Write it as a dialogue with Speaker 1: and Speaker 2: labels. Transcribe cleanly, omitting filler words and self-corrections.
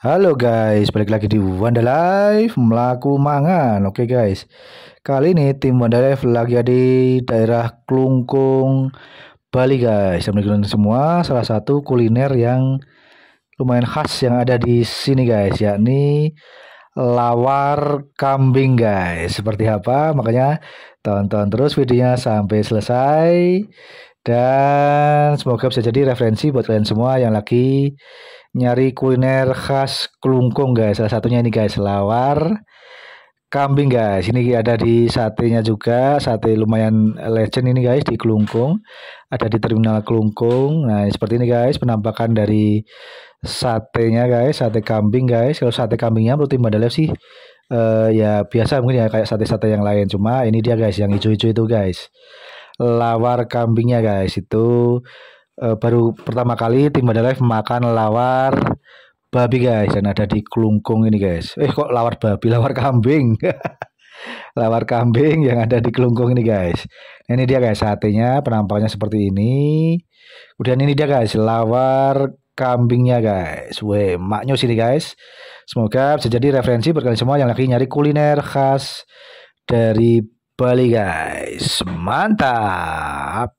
Speaker 1: Halo guys, balik lagi di Wanda Life Melaku Mangan. Oke guys, kali ini tim Wanda Life lagi ada di daerah Klungkung, Bali guys. Teman-teman semua, salah satu kuliner yang lumayan khas yang ada di sini guys, yakni lawar kambing guys. Seperti apa? Makanya tonton terus videonya sampai selesai. Dan semoga bisa jadi referensi buat kalian semua yang lagi nyari kuliner khas Klungkung guys. Salah satunya ini guys, lawar kambing guys. Ini ada di satenya juga, sate lumayan legend ini guys di Klungkung. Ada di Terminal Klungkung. Nah, seperti ini guys penampakan dari satenya guys, sate kambing guys. Kalau sate kambingnya menurut Tim Badalef sih ya biasa mungkin ya kayak sate-sate yang lain. Cuma ini dia guys yang hijau-hijau itu guys. Lawar kambingnya guys itu baru pertama kali Tim Badalef makan lawar babi guys dan ada di Klungkung ini guys. Kok lawar babi, lawar kambing. Lawar kambing yang ada di Klungkung ini guys. Nah, ini dia guys satenya, penampakannya seperti ini. Kemudian ini dia guys lawar kambingnya guys. Weh, maknyus ini guys. Semoga bisa jadi referensi buat kalian semua yang lagi nyari kuliner khas dari Bali guys. Mantap.